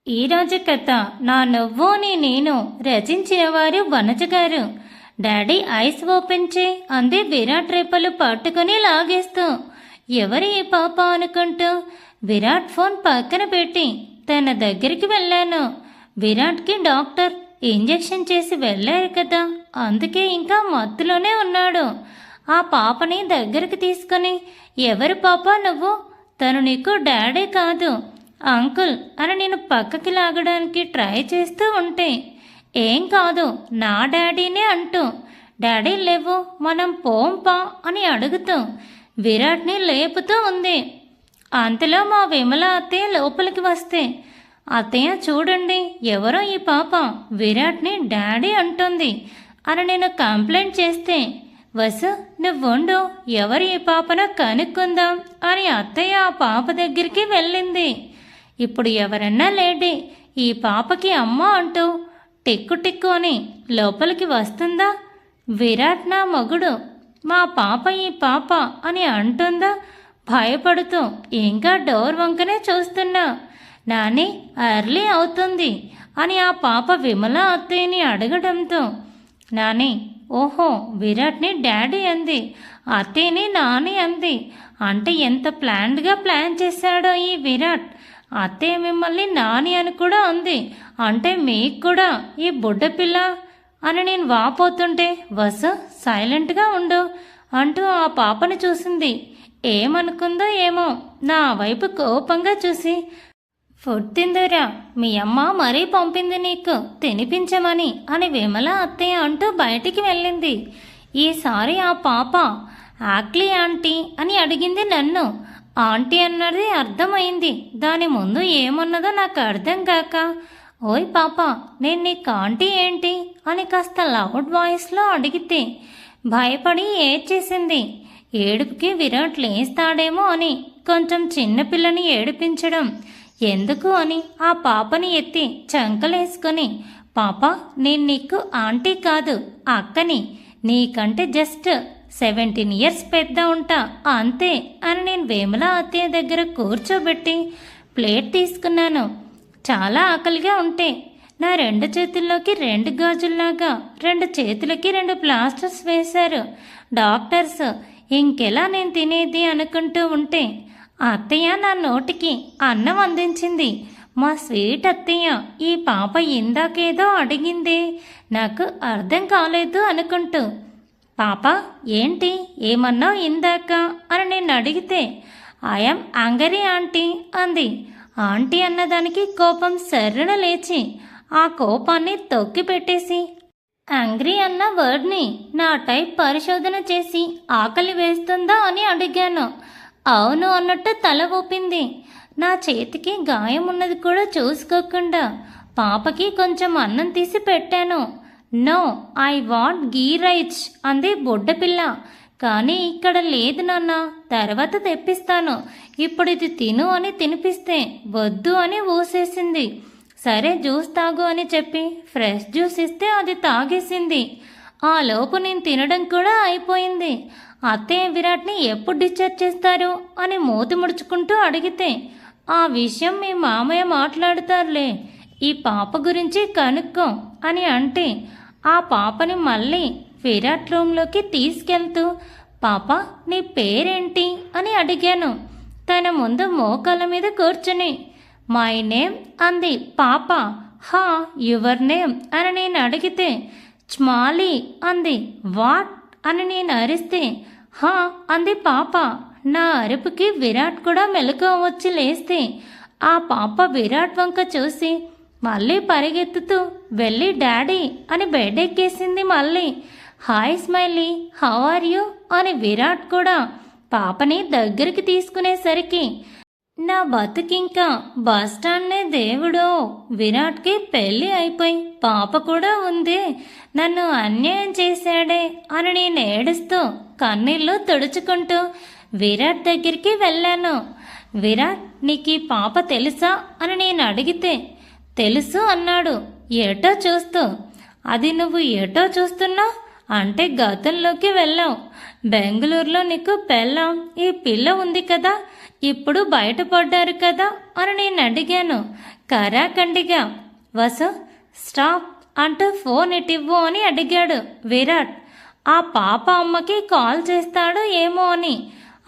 ఈరోజు కథ నా నువ్వు నీ నేను రచించిన వారు వనజ గారు. డాడీ ఐస్ ఓపెన్ చేయి అంది విరాట్ రేపలు పట్టుకుని లాగేస్తూ. ఎవరు ఈ పాప అనుకుంటూ విరాట్ ఫోన్ పక్కన పెట్టి తన దగ్గరికి వెళ్ళాను. విరాట్కి డాక్టర్ ఇంజెక్షన్ చేసి వెళ్ళారు కదా, అందుకే ఇంకా మత్తులోనే ఉన్నాడు. ఆ పాపని దగ్గరికి తీసుకుని ఎవరు పాప నువ్వు, తను నీకు డాడీ కాదు అంకుల్ అని నేను పక్కకి లాగడానికి ట్రై చేస్తూ ఉంటే ఏం కాదు నా డాడీనే అంటూ డాడీ లేవు మనం పోంపా అని అడుగుతూ విరాట్ని లేపుతూ ఉంది. అంతలో మా విమల అత్తయ్య లోపలికి వస్తే, అత్తయ్య చూడండి ఎవరో ఈ పాప విరాట్ని డాడీ అంటుంది అని నేను కంప్లైంట్ చేస్తే, వసు నువ్వుండు ఎవరు ఈ పాపను కనుక్కుందాం అని అత్తయ్య ఆ పాప దగ్గరికి వెళ్ళింది. ఇప్పుడు ఎవరన్నా లేడీ ఈ పాపకి అమ్మ అంటూ టిక్కు టిక్కు అని లోపలికి వస్తుందా? విరాట్ నా మొగుడు, మా పాప ఈ పాప అని అంటుందా? భయపడుతూ ఇంకా డోర్ వంకనే చూస్తున్నా. నాని అర్లీ అవుతుంది అని ఆ పాప విమల అత్తయ్యని అడగడంతో నాని ఓహో విరాట్ని డాడీ అంది, అత్తయ్యని నాని అంది. అంటే ఎంత ప్లాన్డ్గా ప్లాన్ చేశాడో ఈ విరాట్. అత్తయ్య మిమ్మల్ని నాని అని కూడా అంది, అంటే మీకు కూడా ఈ బుడ్డపిల్ల అని నేను వాపోతుంటే వసు సైలెంట్గా ఉండు అంటూ ఆ పాపని చూసింది. ఏమనుకుందో ఏమో నా వైపు కోపంగా చూసి, ఫుడ్ తిందురా మీ అమ్మ మరీ పంపింది నీకు తినిపించమని అని విమల అత్తయ్య అంటూ బయటికి వెళ్ళింది. ఈసారి ఆ పాప ఆక్లీ ఆంటీ అని అడిగింది నన్ను. ఆంటీ అన్నది అర్థమైంది, దాని ముందు ఏమన్నదో నాకు అర్థం కాక, ఓయ్ పాప నేను నీకు ఆంటీ ఏంటి అని కాస్త లౌడ్ వాయిస్లో అడిగితే భయపడి ఏడ్చేసింది. ఏడుపుకి విరాట్ లేస్తాడేమో అని కొంచెం చిన్నపిల్లని ఏడిపించడం ఎందుకు అని ఆ పాపని ఎత్తి చంకలేసుకొని, పాప నేను నీకు ఆంటీ కాదు అక్కని, నీకంటే జస్ట్ 17 ఇయర్స్ పెద్ద ఉంటా అంతే అని నేను వేమల అత్తయ్య దగ్గర కూర్చోబెట్టి ప్లేట్ తీసుకున్నాను. చాలా ఆకలిగా ఉంటే నా 2 చేతుల్లోకి 2 గాజుల్లాగా 2 చేతులకి 2 ప్లాస్టర్స్ వేశారు డాక్టర్స్. ఇంకెలా నేను తినేది అనుకుంటూ ఉంటే అత్తయ్య నా నోటికి అన్నం అందించింది. మా స్వీట్ అత్తయ్య ఈ పాప ఇందాకేదో అడిగిందే నాకు అర్థం కాలేదు అనుకుంటూ, పాప ఏంటి ఏమన్నావు ఇందాక అని నేను అడిగితే, ఐఎమ్ అంగరీ ఆంటీ అంది. ఆంటీ అన్నదానికి కోపం సర్రున లేచి ఆ కోపాన్ని తొక్కి పెట్టేసి, యాంగ్రీ అన్న వర్డ్ని నా టైప్ పరిశోధన చేసి ఆకలి వేస్తుందా అని అడిగాను. అవును అన్నట్టు తల ఊపింది. నా చేతికి గాయం ఉన్నది కూడా చూసుకోకుండా పాపకి కొంచెం అన్నం తీసి పెట్టాను. No I want ghee rice అంది బుడ్డపిల్ల. కానీ ఇక్కడ లేదు నాన్న, తర్వాత తెప్పిస్తాను, ఇప్పుడు ఇది తిను అని తినిపిస్తే వద్దు అని ఊసేసింది. సరే జ్యూస్ తాగు అని చెప్పి ఫ్రెష్ జ్యూస్ ఇస్తే అది తాగేసింది. ఆ లోపు నేను తినడం కూడా అయిపోయింది. అత్తయ్య విరాట్ని ఎప్పుడు డిశ్చార్జ్ చేస్తారు అని మూతి ముడుచుకుంటూ అడిగితే, ఆ విషయం మీ మామయ్య మాట్లాడుతారులే, ఈ పాప గురించి కనుక్కో అని అంటే ఆ పాపని మళ్ళీ విరాట్ రూమ్లోకి తీసుకెళ్తూ, పాప నీ పేరేంటి అని అడిగాను. తన ముందు మోకాళ్ళ మీద కూర్చుని మై నేమ్ అంది పాప. హా యువర్ నేమ్ అని నేను అడిగితే స్మాలీ అంది. వాట్ అని నేను అరిస్తే హా అంది పాప. నా అరుపుకి విరాట్ కూడా మెలకువ వచ్చి లేస్తే ఆ పాప విరాట్ వంక చూసి మళ్ళీ పరిగెత్తుతూ వెళ్ళి డాడీ అని బెడ్ ఎక్కేసింది. మళ్ళీ hi smiley how are you అని విరాట్ కూడా పాపని దగ్గరికి తీసుకునేసరికి నా బతుకింకా బస్టాండ్నే దేవుడో. విరాట్కి పెళ్ళి అయిపోయి పాప కూడా ఉంది, నన్ను అన్యాయం చేశాడే అని నేను ఏడుస్తూ కన్నీళ్ళు తుడుచుకుంటూ విరాట్ దగ్గరికి వెళ్ళాను. విరాట్ నీకు ఈ పాప తెలుసా అని నేను అడిగితే తెలుసు అన్నాడు ఏటో చూస్తూ. అది నువ్వు ఏటో చూస్తున్నా అంటే గతంలోకి వెళ్ళావు. బెంగళూరులో నీకు పెళ్ళాం ఈ పిల్ల ఉంది కదా, ఇప్పుడు బయటపడ్డారు కదా అని నేను అడిగాను కరాఖండిగా. వసు స్టాప్ అంటూ ఫోన్ ఇటివ్వు అని అడిగాడు విరాట్. ఆ పాప అమ్మకి కాల్ చేస్తాడో ఏమో అని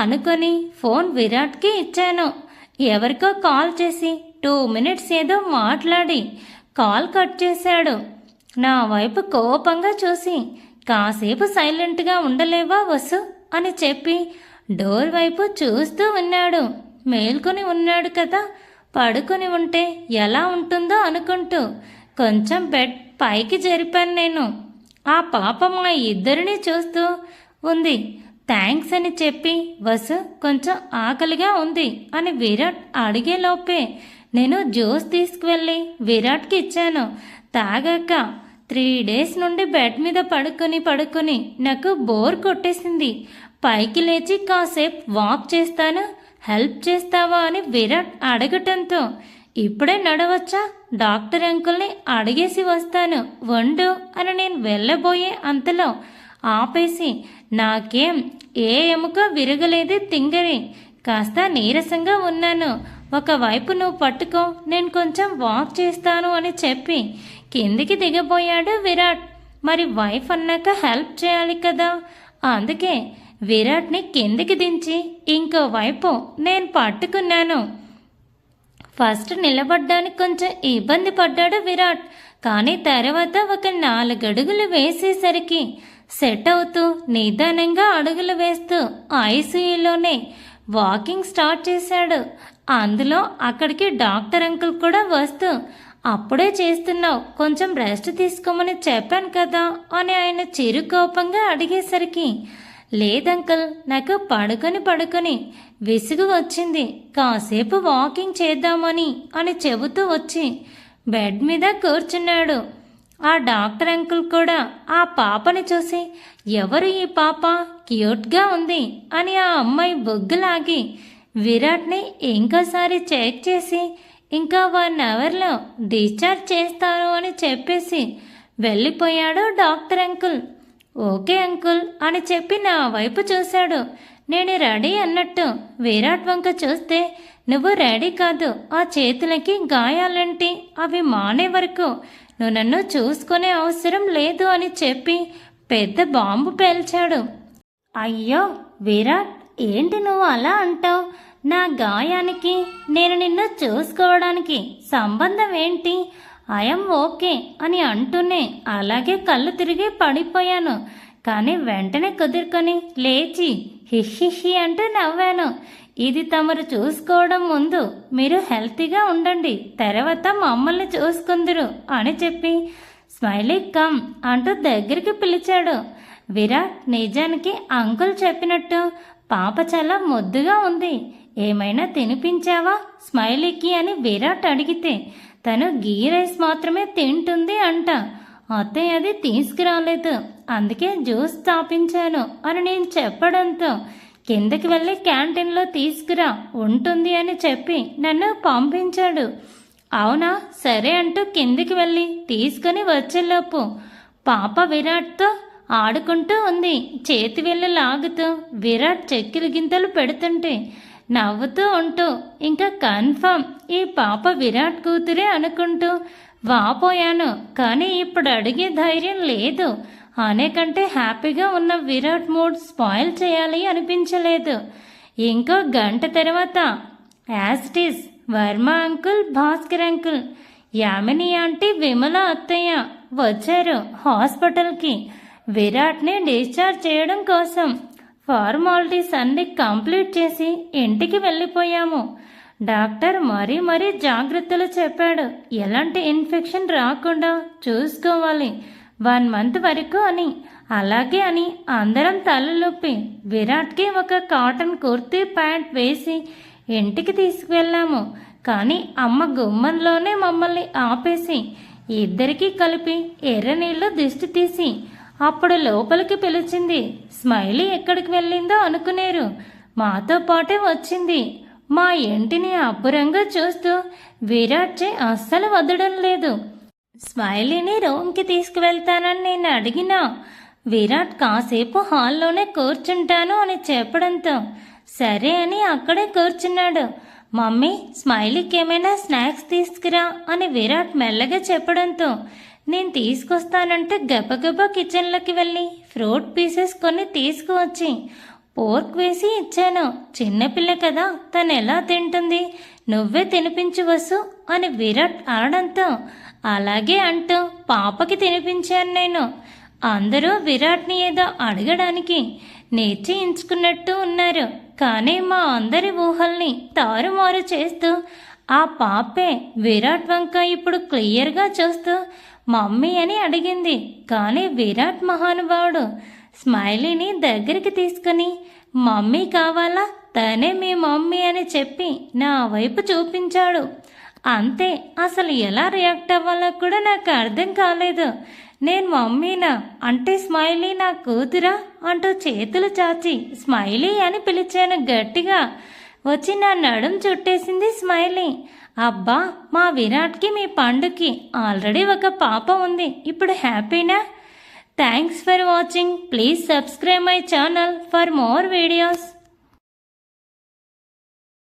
అనుకొని ఫోన్ విరాట్కి ఇచ్చాను. ఎవరికో కాల్ చేసి 2 మినిట్స్ ఏదో మాట్లాడి కాల్ కట్ చేశాడు. నా వైపు కోపంగా చూసి కాసేపు సైలెంట్గా ఉండలేవా వసు అని చెప్పి డోర్ వైపు చూస్తూ ఉన్నాడు. మేల్కొని ఉన్నాడు కదా, పడుకొని ఉంటే ఎలా ఉంటుందో అనుకుంటూ కొంచెం బెడ్ పైకి జరిపాను నేను. ఆ పాప మా ఇద్దరిని చూస్తూ ఉంది. థ్యాంక్స్ అని చెప్పి వసు కొంచెం ఆకలిగా ఉంది అని విరాట్ అడిగేలోపే నేను జ్యూస్ తీసుకువెళ్ళి విరాట్కి ఇచ్చాను. తాగాక 3 డేస్ నుండి బెడ్ మీద పడుకొని నాకు బోర్ కొట్టేసింది. పైకి లేచి కాసేపు వాక్ చేస్తాను, హెల్ప్ చేస్తావా అని విరాట్ అడగటంతో ఇప్పుడే నడవచ్చా, డాక్టర్ అంకుల్ని అడిగేసి వస్తాను వండు అని నేను వెళ్ళబోయే అంతలో ఆపేసి నాకేం ఏ ఎముక విరగలేదే తింగరి, కాస్త నీరసంగా ఉన్నాను, ఒకవైపు నువ్వు పట్టుకో నేను కొంచెం వాక్ చేస్తాను అని చెప్పి కిందికి దిగబోయాడు విరాట్. మరి వైఫ్ అన్నాక హెల్ప్ చేయాలి కదా, అందుకే విరాట్ని కిందికి దించి ఇంకోవైపు నేను పట్టుకున్నాను. ఫస్ట్ నిలబడ్డానికి కొంచెం ఇబ్బంది పడ్డాడు విరాట్, కానీ తర్వాత ఒక 4 అడుగులు వేసేసరికి సెట్ అవుతూ నిదానంగా అడుగులు వేస్తూ ఐసీయూలోనే వాకింగ్ స్టార్ట్ చేశాడు. అందులో అక్కడికి డాక్టర్ అంకుల్ కూడా వస్తూ అప్పుడే చేస్తున్నావు, కొంచెం రెస్ట్ తీసుకోమని చెప్పాను కదా అని ఆయన చిరుకోపంగా అడిగేసరికి లేదంకుల్, నాకు పడుకొని విసుగు వచ్చింది, కాసేపు వాకింగ్ చేద్దామని అని చెబుతూ వచ్చి బెడ్ మీద కూర్చున్నాడు. ఆ డాక్టర్ అంకుల్ కూడా ఆ పాపని చూసి ఎవరు ఈ పాప, క్యూట్గా ఉంది అని ఆ అమ్మాయి బొగ్గులాగి విరాట్ని ఇంకోసారి చెక్ చేసి ఇంకా 1 అవర్లో డిశ్చార్జ్ చేస్తారు అని చెప్పేసి వెళ్ళిపోయాడు డాక్టర్ అంకుల్. ఓకే అంకుల్ అని చెప్పి నా వైపు చూశాడు. నేను రెడీ అన్నట్టు విరాట్ వంక చూస్తే నువ్వు రెడీ కాదు, ఆ చేతులకి గాయాలేంటి, అవి మానే వరకు నువ్వు నన్ను చూసుకునే అవసరం లేదు అని చెప్పి పెద్ద బాంబు పేల్చాడు. అయ్యో విరాట్, ఏంటి నువ్వు అలా అంటావు? నా గాయానికి నేను నిన్ను చూసుకోవడానికి సంబంధం ఏంటి? ఐఎమ్ ఓకే అని అంటూనే అలాగే కళ్ళు తిరిగి పడిపోయాను. కానీ వెంటనే కుదురుకొని లేచి హిహి అంటూ నవ్వాను. ఇది తమరు చూసుకోవడం ముందు మీరు హెల్తీగా ఉండండి, తర్వాత మమ్మల్ని చూసుకుందరు అని చెప్పి స్మైలీ కమ్ అంటూ దగ్గరికి పిలిచాడు. విరాట్ నిజానికి అంకుల్ చెప్పినట్టు పాప చాలా ముద్దుగా ఉంది, ఏమైనా తినిపించావా స్మైలీకి అని విరాట్ అడిగితే తను గీ రైస్ మాత్రమే తింటుంది అంట. అత్తయ్య అది తీసుకురాలేదు, అందుకే జ్యూస్ తాపించాను అని నేను చెప్పడంతో కిందకి వెళ్ళి క్యాంటీన్లో తీసుకురా ఉంటుంది అని చెప్పి నన్ను పంపించాడు. అవునా సరే అంటూ కిందికి వెళ్ళి తీసుకుని వచ్చేలోపు పాప విరాట్తో ఆడుకుంటూ ఉంది. చేతి వెళ్ళి లాగుతూ విరాట్ చెక్కిలి గింతలు పెడుతుంటే నవ్వుతూ ఉంటూ ఇంకా కన్ఫర్మ్ ఈ పాప విరాట్ కూతురే అనుకుంటూ వాపోయాను. కానీ ఇప్పుడు అడిగే ధైర్యం లేదు. అనేకంటే హ్యాపీగా ఉన్న విరాట్ మూడ్ స్పాయిల్ చేయాలి అనిపించలేదు. ఇంకో గంట తర్వాత యాస్టీస్ Varma uncle, Bhaskar uncle, Yamini aunty, Vimala అత్తయ్య వచ్చారు హాస్పిటల్కి విరాట్ని డిశ్చార్జ్ చేయడం కోసం. ఫార్మాలిటీస్ అన్ని కంప్లీట్ చేసి ఇంటికి వెళ్ళిపోయాము. డాక్టర్ మరీ జాగ్రత్తలు చెప్పాడు, ఎలాంటి ఇన్ఫెక్షన్ రాకుండా చూసుకోవాలి 1 మంత్ వరకు అని. అలాగే అని అందరం తలలుప్పి విరాట్కి ఒక కాటన్ కుర్తీ ప్యాంట్ వేసి ఇంటికి తీసుకువెళ్ళాము. కానీ అమ్మ గుమ్మంలోనే మమ్మల్ని ఆపేసి ఇద్దరికీ కలిపి ఎర్ర నీళ్లు దిష్టి తీసి అప్పుడు లోపలికి పిలిచింది. స్మైలీ ఎక్కడికి వెళ్ళిందో అనుకునేరు, మాతో పాటే వచ్చింది. మా ఇంటిని అబ్బురంగా చూస్తూ విరాట్ అస్సలు వదలడం లేదు. స్మైలీని రూమ్కి తీసుకువెళ్తానని నేను అడిగినా విరాట్ కాసేపు హాల్లోనే కూర్చుంటాను అని చెప్పడంతో సరే అని అక్కడే కూర్చున్నాడు. మమ్మీ, స్మైలీకి ఏమైనా స్నాక్స్ తీసుకురా అని విరాట్ మెల్లగా చెప్పడంతో నేను తీసుకొస్తానంటే గబగబా కిచెన్లోకి వెళ్ళి ఫ్రూట్ పీసెస్ కొన్ని తీసుకువచ్చి పోర్క్ వేసి ఇచ్చాను. చిన్నపిల్ల కదా, తను ఎలా తింటుంది, నువ్వే తినిపించు వసు అని విరాట్ అనడంతో అలాగే అంటూ పాపకి తినిపించాను నేను. అందరూ విరాట్ని ఏదో అడగడానికి నిశ్చయించుకున్నట్టు ఉన్నారు. కానీ మా అందరి ఊహల్ని తారుమారు చేస్తూ ఆ పాపే విరాట్ వంక ఇప్పుడు క్లియర్గా చూస్తూ మమ్మీ అని అడిగింది. కానీ విరాట్ మహానుభావుడు స్మైలీని దగ్గరికి తీసుకుని మమ్మీ కావాలా, తనే మీ మమ్మీ అని చెప్పి నా వైపు చూపించాడు. అంతే, అసలు ఎలా రియాక్ట్ అవ్వాలో కూడా నాకు అర్థం కాలేదు. నేను మమ్మీనా అంటే స్మైలీ నా కూతురా అంటూ చేతులు చాచి స్మైలీ అని పిలిచాను గట్టిగా. వచ్చి నా నడుం చుట్టేసింది స్మైలీ. అబ్బా, మా విరాట్కి మీ పండుకి ఆల్రెడీ ఒక పాప ఉంది, ఇప్పుడు హ్యాపీనా? Thanks for watching. Please subscribe my channel for more videos.